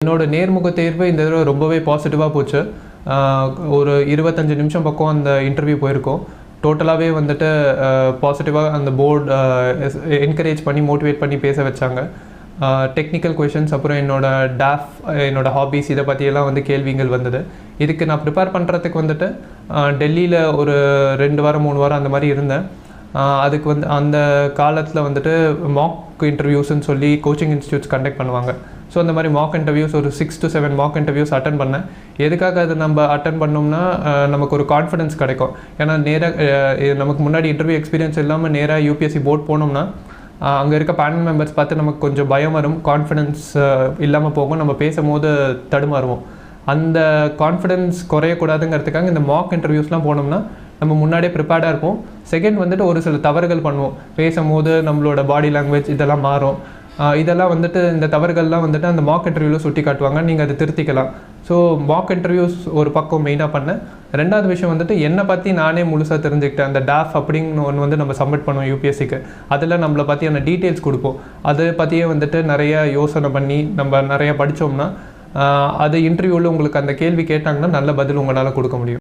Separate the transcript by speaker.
Speaker 1: என்னோட நேர்முக தேர்வு இந்த தடவை ரொம்பவே பாசிட்டிவாக போச்சு. ஒரு 25 நிமிஷம் பக்கம் அந்த இன்டர்வியூ போயிருக்கோம். டோட்டலாகவே வந்துட்டு பாசிட்டிவாக அந்த போர்டு என்கரேஜ் பண்ணி மோட்டிவேட் பண்ணி பேச வச்சாங்க. டெக்னிக்கல் கொஷின்ஸ், அப்புறம் என்னோட ஹாபீஸ், இதை பற்றியெல்லாம் வந்து கேள்விகள் வந்தது. இதுக்கு நான் ப்ரிப்பேர் பண்ணுறதுக்கு வந்துட்டு டெல்லியில் ஒரு 2 வாரம் 3 வாரம் அந்த மாதிரி இருந்தேன். அதுக்கு வந்து அந்த காலத்தில் வந்துட்டு மாக் இன்டர்வியூஸ்ன்னு சொல்லி கோச்சிங் இன்ஸ்டியூட்ஸ் கண்டக்ட் பண்ணுவாங்க. ஸோ அந்த மாதிரி மாக் இன்டர்வியூஸ் ஒரு 6 to 7 மாக் இன்டர்வியூஸ் அட்டன் பண்ணேன். எதுக்காக அது நம்ம அட்டன் பண்ணோம்னா நமக்கு ஒரு கான்ஃபிடன்ஸ் கிடைக்கும். ஏன்னா நேராக நமக்கு முன்னாடி இன்டர்வியூ எக்ஸ்பீரியன்ஸ் இல்லாமல் நேராக யூபிஎஸ்சி போர்ட் போனோம்னா அங்கே இருக்க பேனல் மெம்பர்ஸ் பார்த்து நமக்கு கொஞ்சம் பயம் வரும், கான்ஃபிடன்ஸ் இல்லாமல் போகும், நம்ம பேசும்போது தடுமாறுவோம். அந்த கான்ஃபிடன்ஸ் குறையக்கூடாதுங்கிறதுக்காக இந்த மாக் இன்டர்வியூஸ்லாம் போனோம்னா நம்ம முன்னாடியே ப்ரிப்பேர்டாக இருப்போம். செகண்ட் வந்துட்டு ஒரு சில தவறுகள் பண்ணுவோம், பேசும்போது நம்மளோட பாடி லாங்குவேஜ் இதெல்லாம் மாறும். இதெல்லாம் வந்துட்டு இந்த தவறுகள்லாம் வந்துட்டு அந்த மாக் இன்டர்வியூவில் சுட்டி காட்டுவாங்க, நீங்கள் அதை திருத்திக்கலாம். ஸோ மாக் இன்டர்வியூஸ் ஒரு பக்கம் மெயினாக பண்ணேன். ரெண்டாவது விஷயம் வந்துட்டு என்னை பற்றி நானே முழுசாக தெரிஞ்சுக்கிட்டேன். அந்த DAF அப்படிங்கிற ஒன்று வந்து நம்ம சப்மிட் பண்ணுவோம் யூபிஎஸ்சிக்கு. அதில் நம்மளை பற்றியான டீட்டெயில்ஸ் கொடுப்போம். அதை பற்றியே வந்துட்டு நிறைய யோசனை பண்ணி நம்ம நிறைய படித்தோம்னா அது இன்டர்வியூவில் உங்களுக்கு அந்த கேள்வி கேட்டாங்கன்னா நல்ல பதில் உங்களால் கொடுக்க முடியும்.